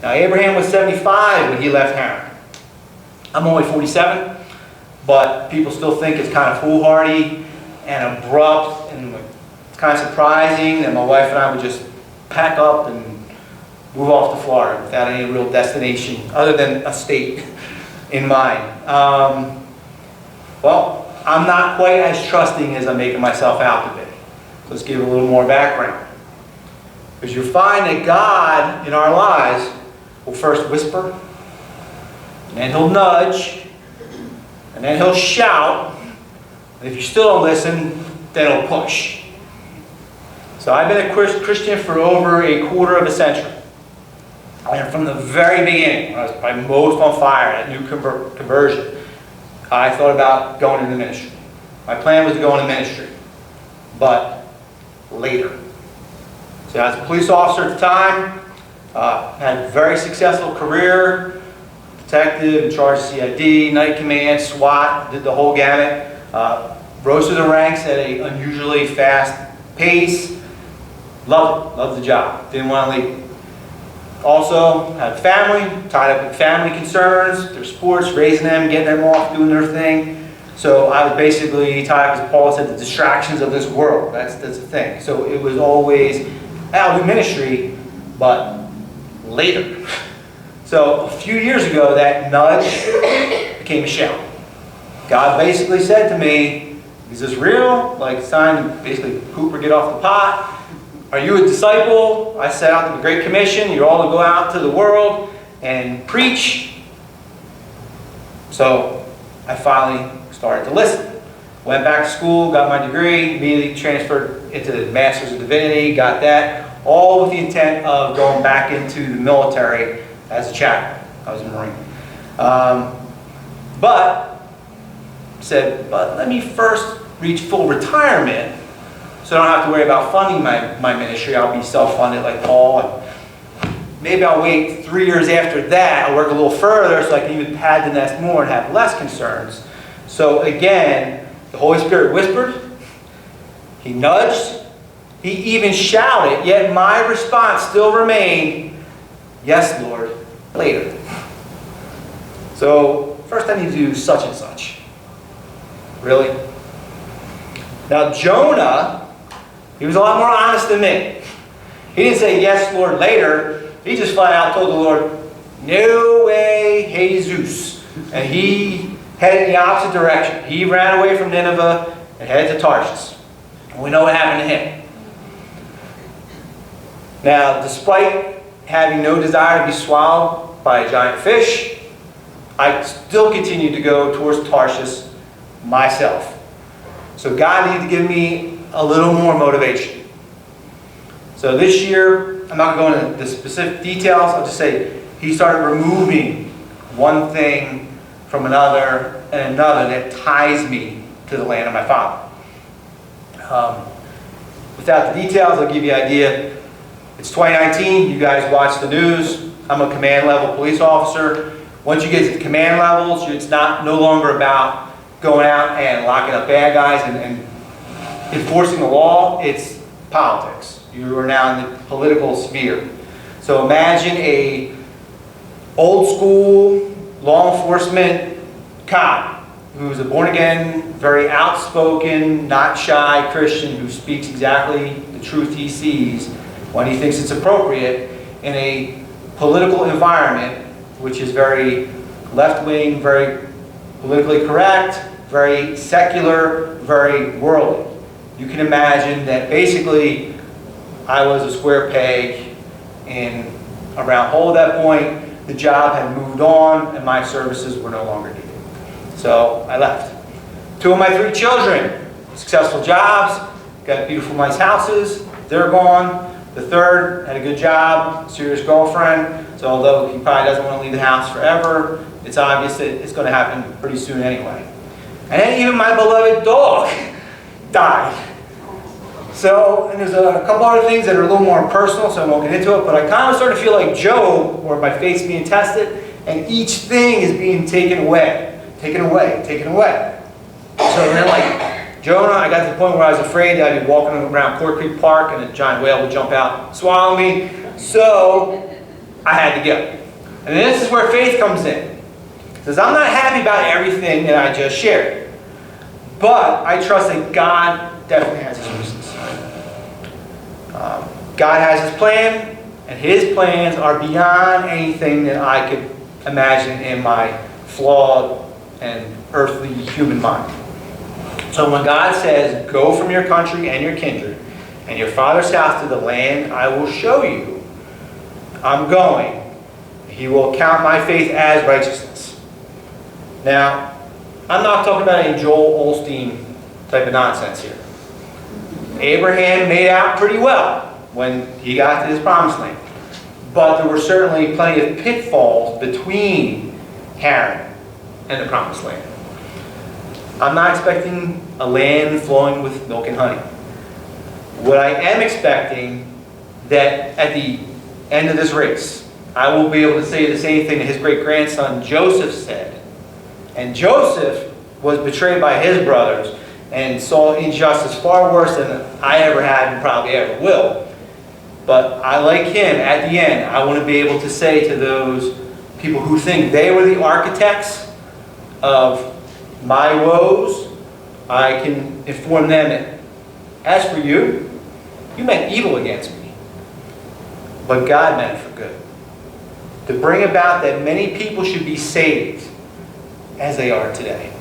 Now, Abraham was 75 when he left Haran. I'm only 47, but people still think it's kind of foolhardy and abrupt, and it's kind of surprising that my wife and I would just pack up and move off to Florida without any real destination other than a state in mind. Well, I'm not quite as trusting as I'm making myself out to be. Let's give a little more background. Because you'll find that God in our lives will first whisper, and then He'll nudge, and then He'll shout, and if you still don't listen, then He'll push. So I've been a Christian for over a quarter of a century. And from the very beginning, when I was probably most on fire at new conversion, I thought about going into ministry. My plan was to go into ministry, but later. So I was a police officer at the time, had a very successful career, detective, in charge of CID, night command, SWAT, did the whole gamut. Rose through the ranks at an unusually fast pace. Loved the job, didn't want to leave. Also, had a family, tied up in family concerns, their sports, raising them, getting them off, doing their thing. So I was basically tied up, as Paul said, the distractions of this world. That's the thing. So it was always, I'll do ministry, but later. So a few years ago, that nudge became a shout. God basically said to me, is this real? Like it's time to basically poop or get off the pot. Are you a disciple? I set out the Great Commission. You're all to go out to the world and preach. So I finally started to listen. Went back to school, got my degree, immediately transferred into the Master's of Divinity, got that, all with the intent of going back into the military as a chaplain. I was a Marine. But let me first reach full retirement so I don't have to worry about funding my ministry. I'll be self-funded like Paul. And maybe I'll wait 3 years after that. I'll work a little further so I can even pad the nest more and have less concerns. So again, the Holy Spirit whispered. He nudged. He even shouted. Yet my response still remained, yes, Lord, later. So first I need to do such and such. Really? Now Jonah, he was a lot more honest than me. He didn't say, yes, Lord, later. He just flat out told the Lord, no way, Jesus. And he headed in the opposite direction. He ran away from Nineveh and headed to Tarshish. And we know what happened to him. Now, despite having no desire to be swallowed by a giant fish, I still continued to go towards Tarshish myself. So God needed to give me a little more motivation. So this year, I'm not going to go into the specific details. I'll just say He started removing one thing from another and another that ties me to the land of my father. Without the details, I'll give you an idea. It's 2019. You guys watch the news. I'm a command level police officer. Once you get to the command levels, it's no longer about going out and locking up bad guys and enforcing the law. It's politics. You are now in the political sphere. So imagine a old school law enforcement cop who's a born again, very outspoken, not shy Christian who speaks exactly the truth he sees when he thinks it's appropriate in a political environment which is very left-wing, very politically correct, very secular, very worldly. You can imagine that basically I was a square peg in a round hole at that point. The job had moved on and my services were no longer needed. So I left. 2 of my 3 children, successful jobs, got beautiful nice houses, they're gone. The 3rd had a good job, serious girlfriend, so although he probably doesn't want to leave the house forever, it's obvious that it's going to happen pretty soon anyway. And then even my beloved dog died. So, and there's a couple other things that are a little more personal, so I won't get into it, but I kind of sort of feel like Job, where my faith's being tested, and each thing is being taken away, taken away, taken away. So then like Jonah, I got to the point where I was afraid that I'd be walking around Port Creek Park and a giant whale would jump out and swallow me. So I had to go. And this is where faith comes in. It says, I'm not happy about everything that I just shared, but I trust that God definitely has his reasons. God has his plan, and his plans are beyond anything that I could imagine in my flawed and earthly human mind. So when God says, go from your country and your kindred and your father's house to the land I will show you, I'm going. He will count my faith as righteousness. Now, I'm not talking about any Joel Osteen type of nonsense here. Abraham made out pretty well when he got to his promised land. But there were certainly plenty of pitfalls between Haran and the promised land. I'm not expecting a land flowing with milk and honey. What I am expecting, that at the end of this race, I will be able to say the same thing that his great-grandson Joseph said. And Joseph was betrayed by his brothers and saw injustice far worse than I ever had and probably ever will. But I, like him, at the end, I want to be able to say to those people who think they were the architects of my woes, I can inform them that, as for you, you meant evil against me, but God meant it for good, to bring about that many people should be saved as they are today.